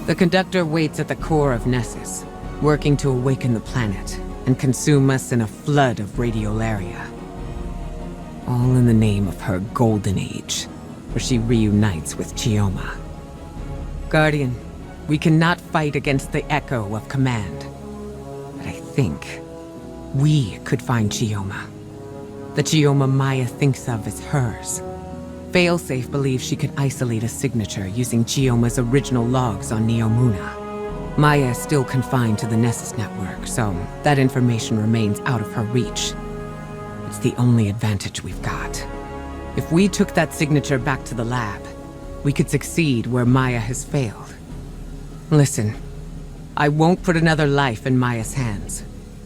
The Conductor waits at the core of Nessus, working to awaken the planet and consume us in a flood of radiolaria. All in the name of her Golden Age, where she reunites with Chioma. Guardian, we cannot fight against the echo of command. But I think we could find Chioma. The Chioma Maya thinks of as hers. Failsafe believes she could isolate a signature using Chioma's original logs on Neomuna. Maya is still confined to the Nessus network, so that information remains out of her reach. It's the only advantage we've got. If we took that signature back to the lab, we could succeed where Maya has failed. Listen, I won't put another life in Maya's hands.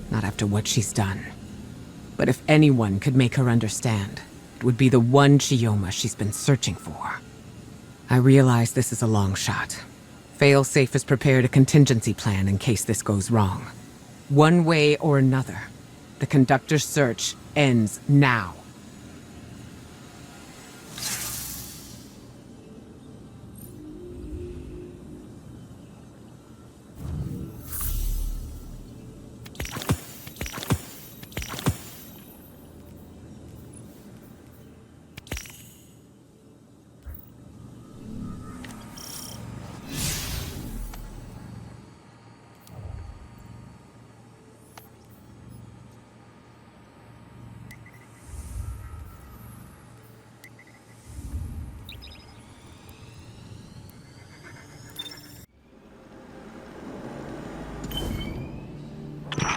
Not after what she's done. But if anyone could make her understand, it would be the one Chioma she's been searching for. I realize this is a long shot. Failsafe has prepared a contingency plan in case this goes wrong. One way or another, the Conductor's search ends now.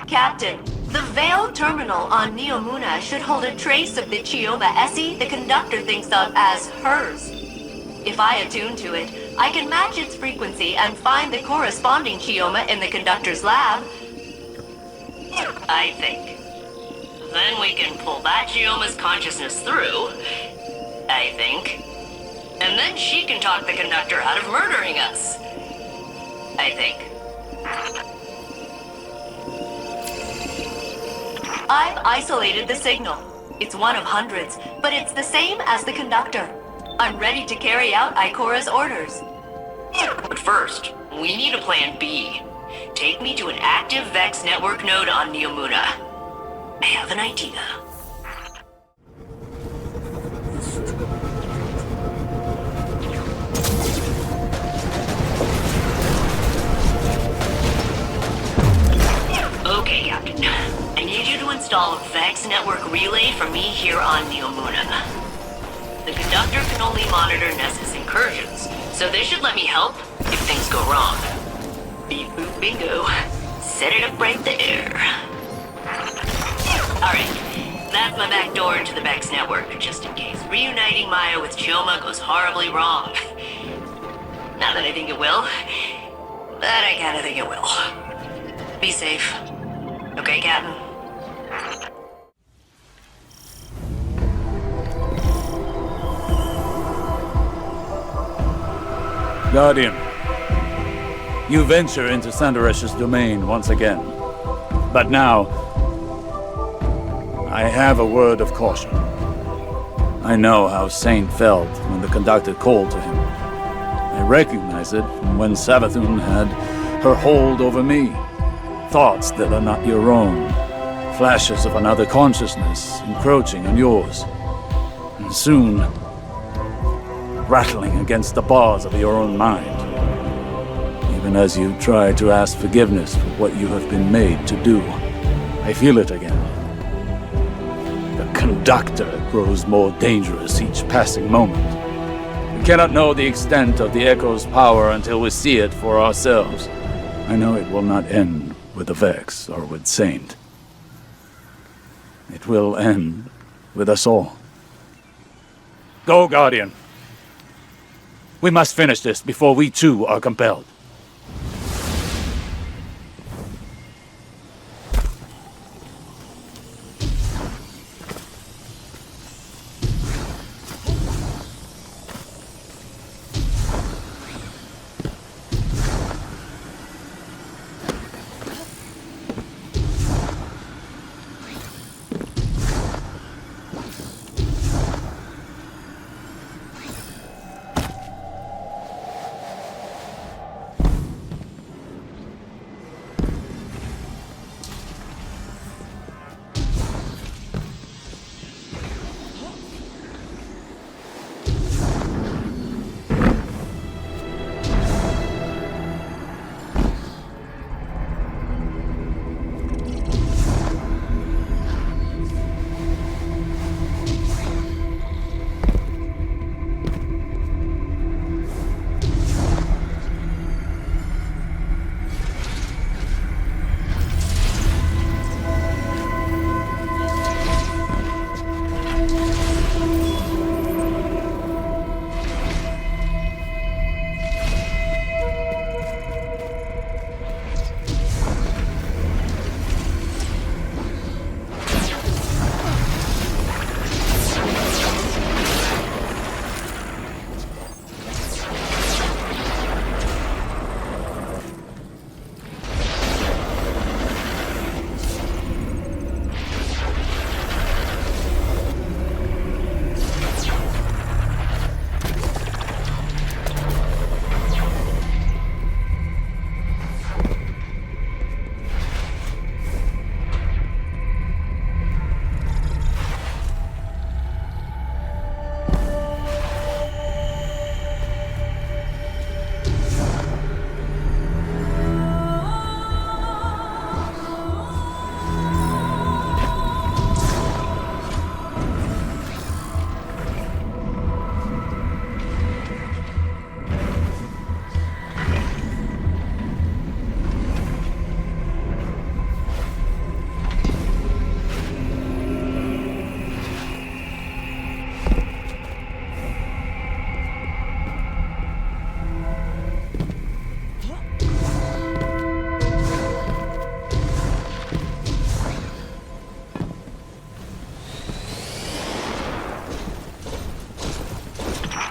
Captain, the Veil terminal on Neomuna should hold a trace of the Chioma Essie the Conductor thinks of as hers. If I attune to it, I can match its frequency and find the corresponding Chioma in the Conductor's lab. I think. Then we can pull that Chioma's consciousness through, I think. And then she can talk the Conductor out of murdering us. I think. I've isolated the signal. It's one of hundreds, but it's the same as the Conductor. I'm ready to carry out Ikora's orders. But first, we need a plan B. Take me to an active Vex network node on Neomuna. I have an idea. Okay, Captain. I need you to install a Vex network relay for me here on Neomuna. The Conductor can only monitor Nessus incursions, so they should let me help if things go wrong. Beep boop bingo. Set it up right there. Alright, that's my back door into the Vex network, just in case reuniting Maya with Chioma goes horribly wrong. Not that I think it will, but I kinda think it will. Be safe. Okay, Captain? Guardian, you venture into Sandaresh's domain once again. But now, I have a word of caution. I know how Saint felt when the Conductor called to him. I recognize it from when Savathun had her hold over me. Thoughts that are not your own. Flashes of another consciousness encroaching on yours. And soon, rattling against the bars of your own mind. Even as you try to ask forgiveness for what you have been made to do, I feel it again. The Conductor grows more dangerous each passing moment. We cannot know the extent of the Echo's power until we see it for ourselves. I know it will not end with the Vex or with Saint. It will end with us all. Go, Guardian. We must finish this before we too are compelled.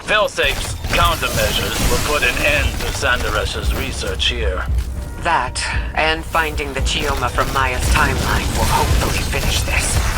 Failsafe's countermeasures will put an end to Sanderesh's research here. That, and finding the Chioma from Maya's timeline will hopefully finish this.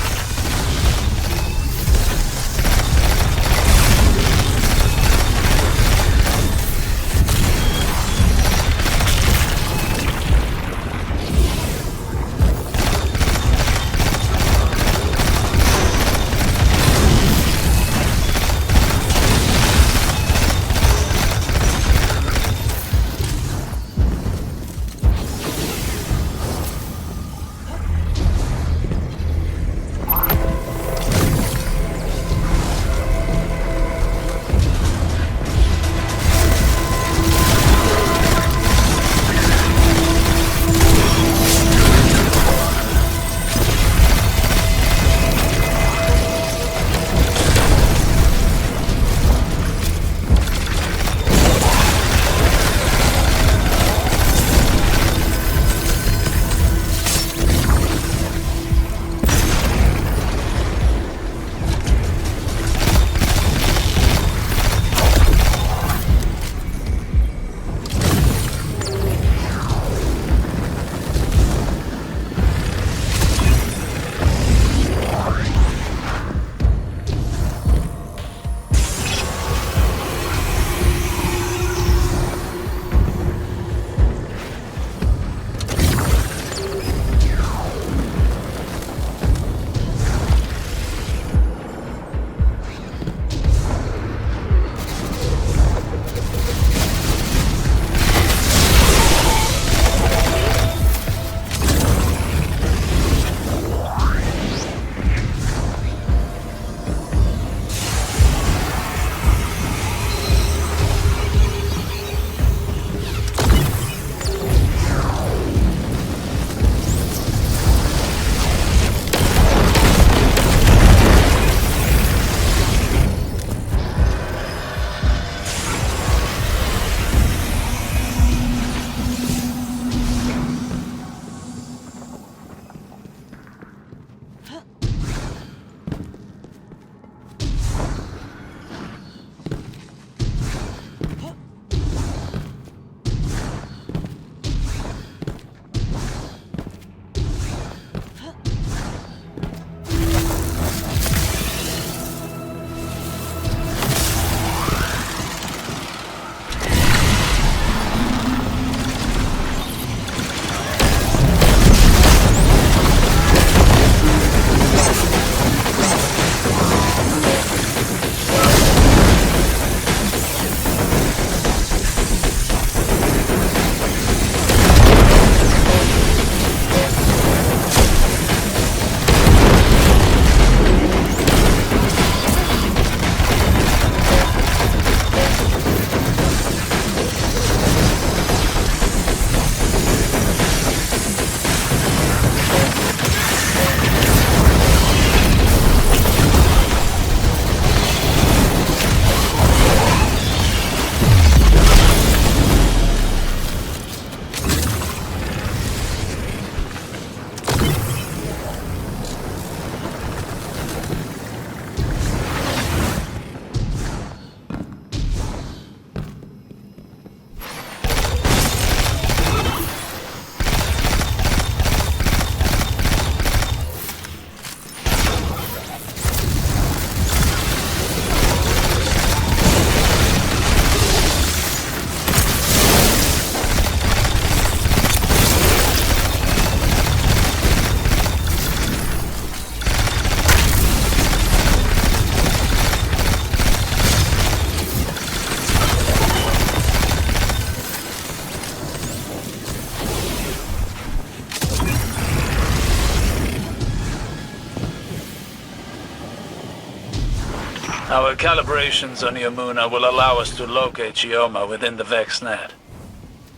Our calibrations on Yamuna will allow us to locate Chioma within the VexNet.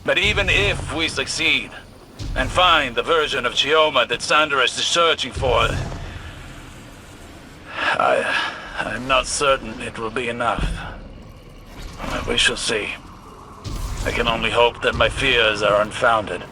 But even if we succeed, and find the version of Chioma that Sanderus is searching for, I'm not certain it will be enough. We shall see. I can only hope that my fears are unfounded.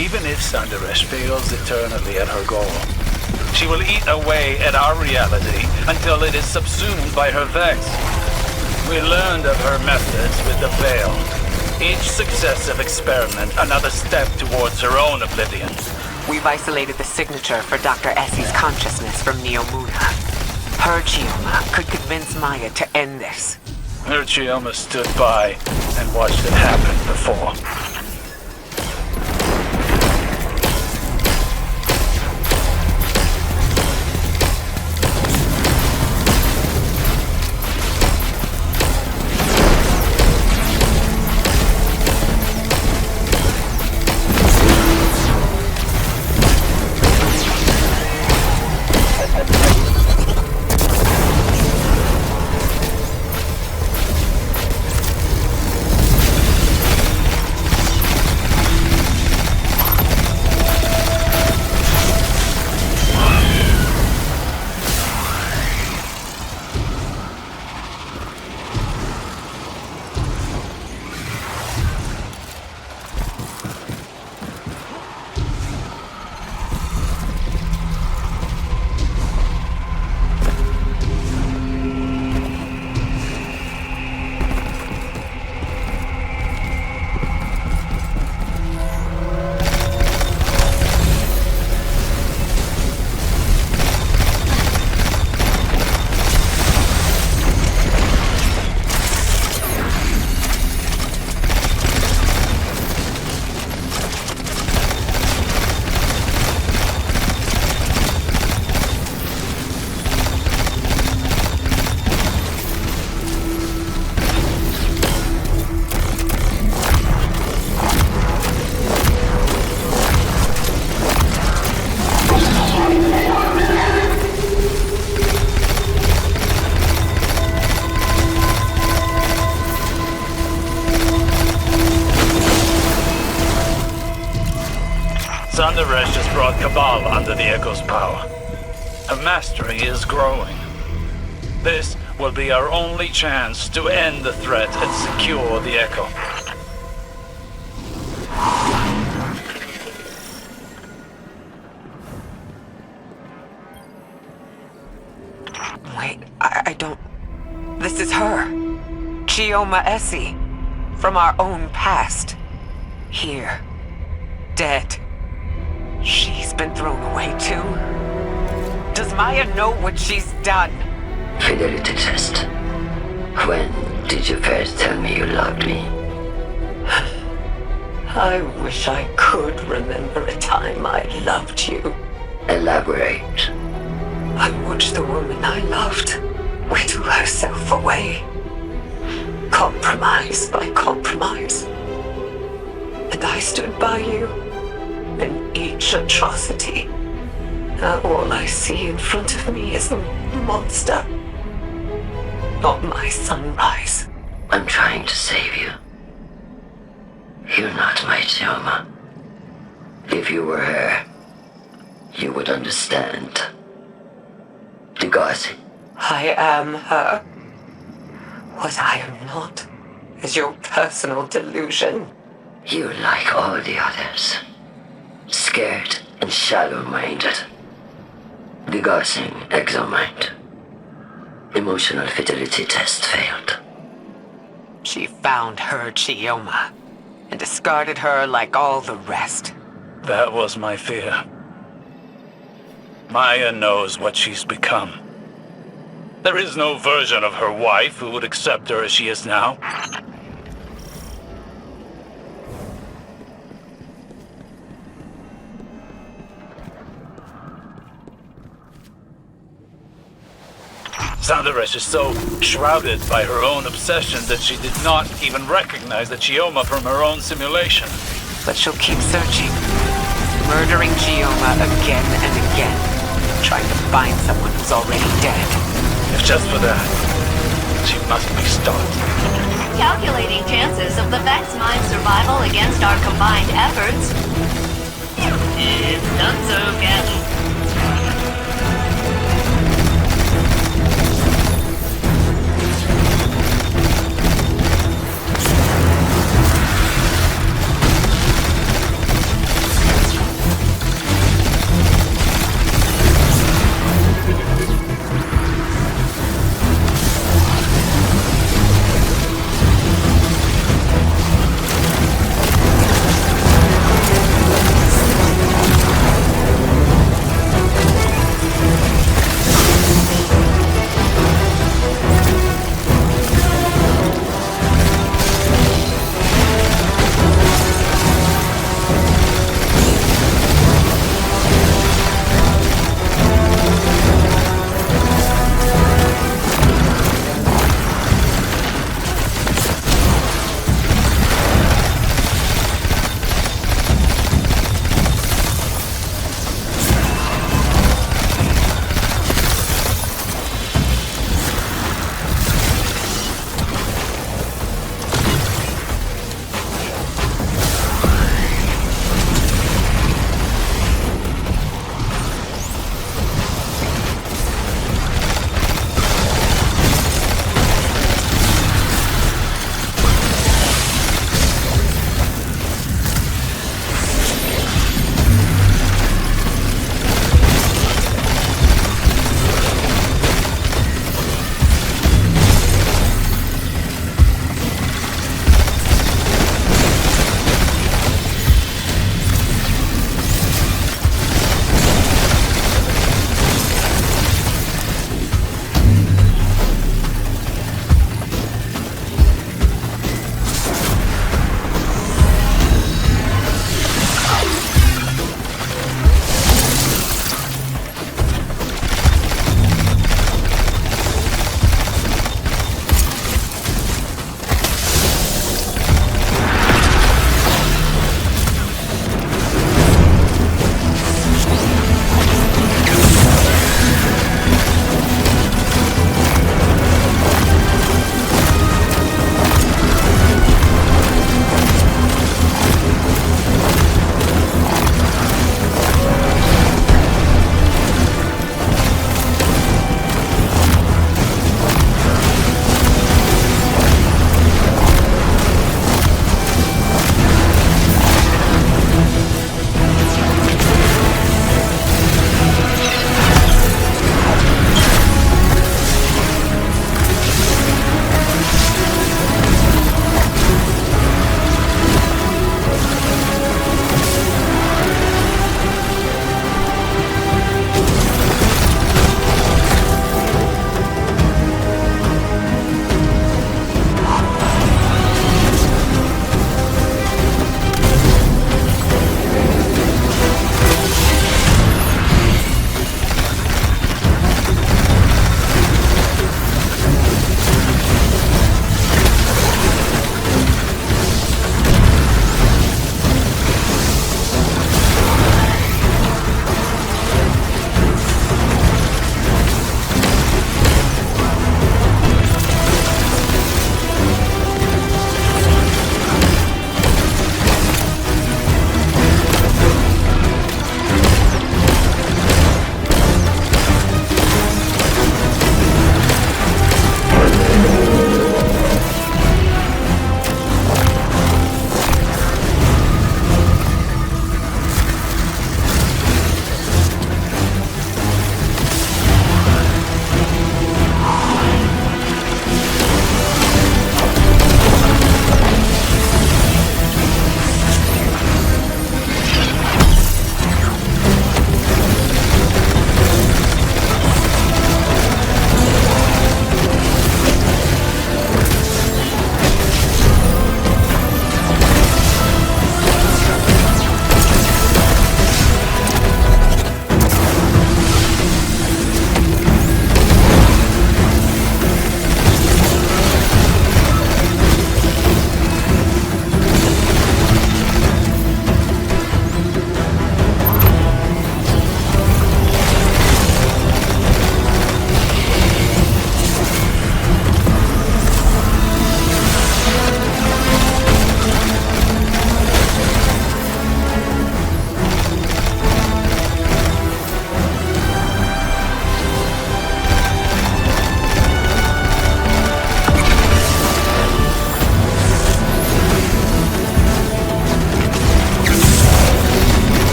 Even if Sandaresh fails eternally at her goal, she will eat away at our reality until it is subsumed by her vex. We learned of her methods with the Veil. Each successive experiment another step towards her own oblivion. We've isolated the signature for Dr. Essie's consciousness from Neomuna. Her Chioma could convince Maya to end this. Her Chioma stood by and watched it happen before. Sandaresh has brought Cabal under the Echo's power. Her mastery is growing. This will be our only chance to end the threat and secure the Echo. Wait, I don't... This is her. Chioma Essie. From our own past. Here. Dead. She's been thrown away too. Does Maya know what she's done? Fidelity test. When did you first tell me you loved me? I wish I could remember a time I loved you. Elaborate. I watched the woman I loved whittle herself away. Compromise by compromise. And I stood by you in each atrocity. Now all I see in front of me is a monster. Not my sunrise. I'm trying to save you. You're not my Chioma. If you were her, you would understand. Degassi. I am her. What I am not is your personal delusion. You're like all the others. Scared and shallow-minded. Degassing exomind. Emotional fidelity test failed. She found her Chioma and discarded her like all the rest. That was my fear. Maya knows what she's become. There is no version of her wife who would accept her as she is now. Sandaresh is so shrouded by her own obsession that she did not even recognize the Chioma from her own simulation. But she'll keep searching, murdering Chioma again and again, trying to find someone who's already dead. If just for that, she must be stopped. Calculating chances of the Vex Mind survival against our combined efforts. It's done so, Captain.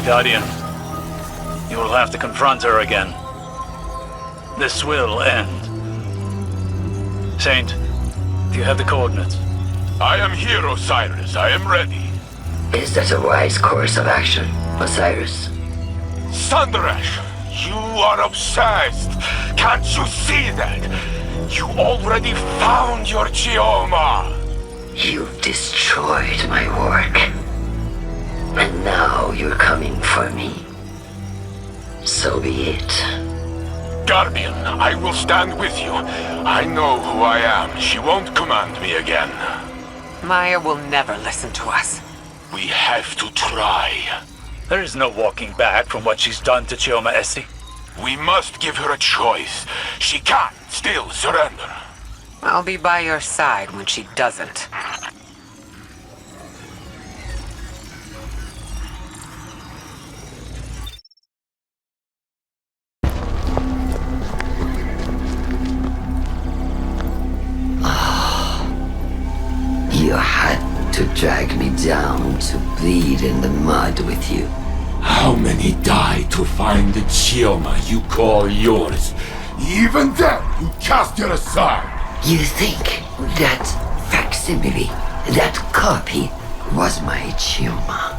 Guardian, you will have to confront her again. This will end. Saint, do you have the coordinates? I am here, Osiris. I am ready. Is that a wise course of action, Osiris? Sandrash, you are obsessed. Can't you see that? You already found your Chioma. You've destroyed my work. And now you're coming for me. So be it. Guardian, I will stand with you. I know who I am. She won't command me again. Maya will never listen to us. We have to try. There is no walking back from what she's done to Chioma Esti. We must give her a choice. She can't still surrender. I'll be by your side when she doesn't. You had to drag me down to bleed in the mud with you. How many died to find the Chioma you call yours? Even then, you cast it aside. You think that facsimile, that copy, was my Chioma,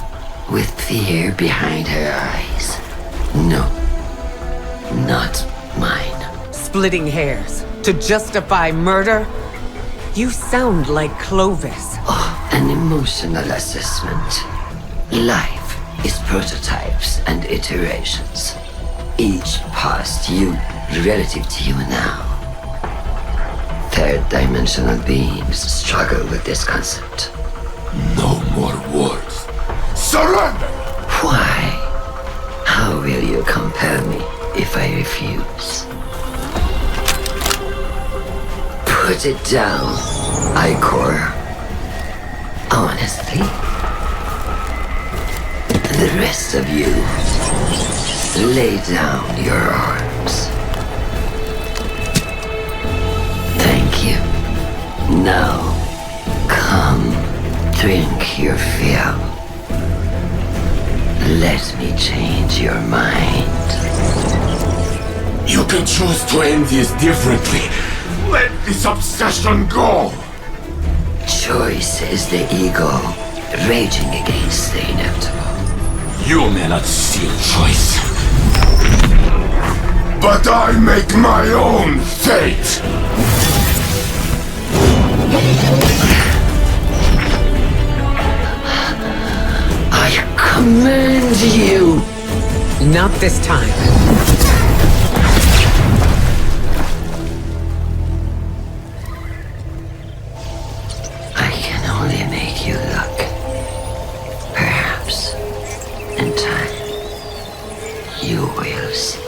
with fear behind her eyes? No, not mine. Splitting hairs to justify murder? You sound like Clovis. Oh, an emotional assessment. Life is prototypes and iterations. Each past you relative to you now. Third-dimensional beings struggle with this concept. No more words. Surrender! Why? How will you compel me if I refuse? Put it down, Encore. Honestly. The rest of you, lay down your arms. Thank you. Now, come, drink your fill. Let me change your mind. You can choose to end this differently. Let this obsession go! Choice is the ego raging against the inevitable. You may not see choice. But I make my own fate! I command you! Not this time. I can only make you look. Perhaps, in time, you will see.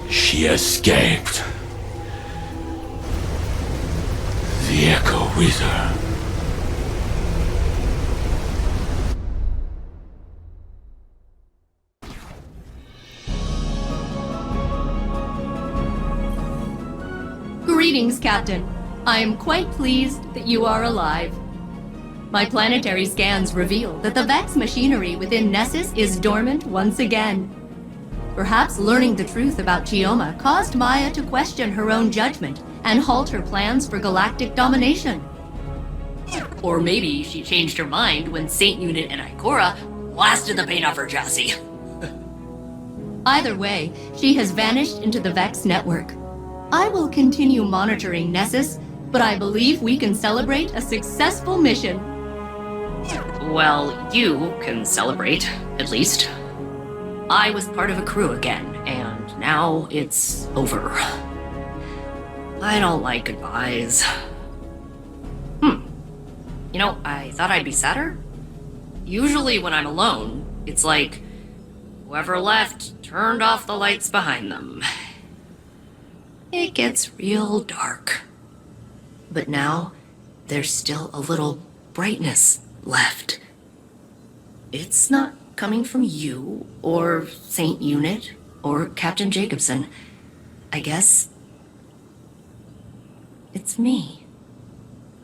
She escaped. The echo with her. Greetings, Captain. I am quite pleased that you are alive. My planetary scans reveal that the Vex machinery within Nessus is dormant once again. Perhaps learning the truth about Chioma caused Maya to question her own judgment and halt her plans for galactic domination. Or maybe she changed her mind when Saint Unit and Ikora blasted the paint off her chassis. Either way, she has vanished into the Vex network. I will continue monitoring Nessus, but I believe we can celebrate a successful mission. Well, you can celebrate, at least. I was part of a crew again, and now it's over. I don't like goodbyes. You know, I thought I'd be sadder. Usually when I'm alone, it's like whoever left turned off the lights behind them. It gets real dark. But now, there's still a little brightness left. It's not coming from you, or Saint Unit, or Captain Jacobson. I guess it's me.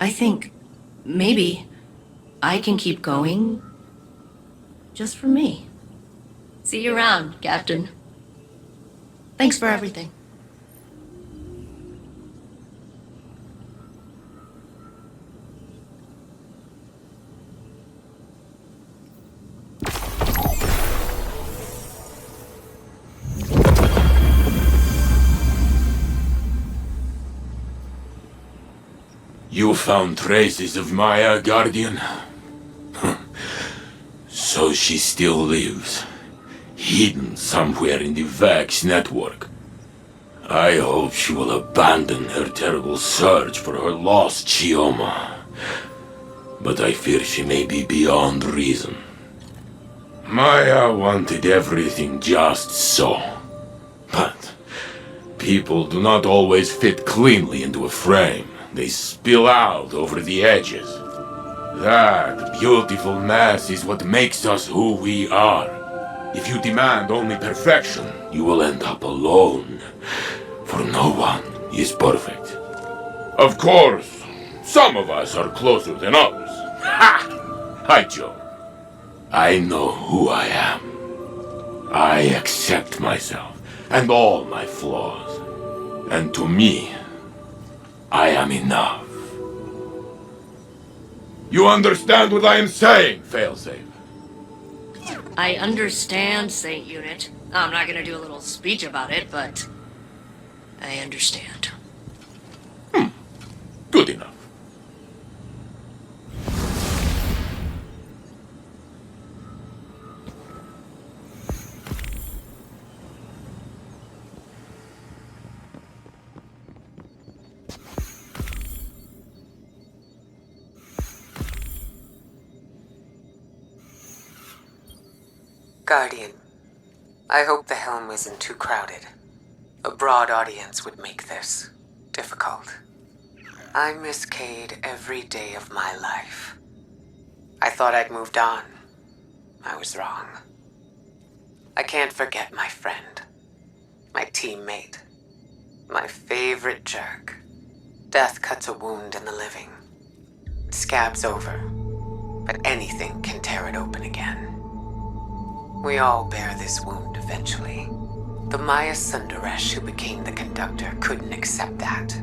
I think maybe I can keep going just for me. See you around, Captain. Thanks for everything. You found traces of Maya, Guardian? So she still lives, hidden somewhere in the Vex network. I hope she will abandon her terrible search for her lost Chioma. But I fear she may be beyond reason. Maya wanted everything just so. But people do not always fit cleanly into a frame. They spill out over the edges. That beautiful mess is what makes us who we are. If you demand only perfection, you will end up alone. For no one is perfect. Of course, some of us are closer than others. Ha! Hi, Joe. I know who I am. I accept myself and all my flaws. And to me, I am enough. You understand what I am saying, Failsafe? I understand, Saint Unit. I'm not gonna do a little speech about it, but I understand. Good enough. Guardian, I hope the helm isn't too crowded. A broad audience would make this difficult. I miss Cade every day of my life. I thought I'd moved on. I was wrong. I can't forget my friend, my teammate, my favorite jerk. Death cuts a wound in the living. It scabs over, but anything can tear it open again. We all bear this wound eventually. The Maya Sundaresh who became the Conductor couldn't accept that.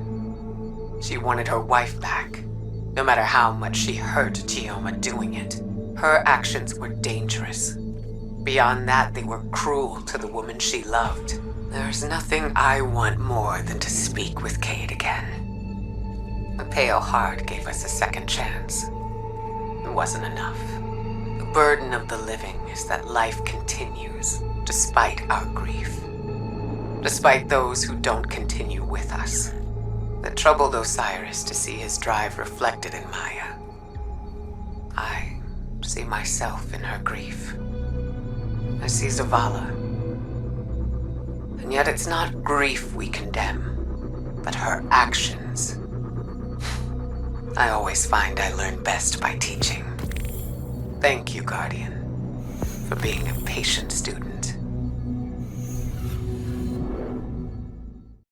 She wanted her wife back, no matter how much she hurt Chioma doing it. Her actions were dangerous. Beyond that, they were cruel to the woman she loved. There's nothing I want more than to speak with Cade again. The Pale Heart gave us a second chance. It wasn't enough. The burden of the living is that life continues, despite our grief. Despite those who don't continue with us. It troubled Osiris to see his drive reflected in Maya. I see myself in her grief. I see Zavala. And yet it's not grief we condemn, but her actions. I always find I learn best by teaching. Thank you, Guardian, for being a patient student.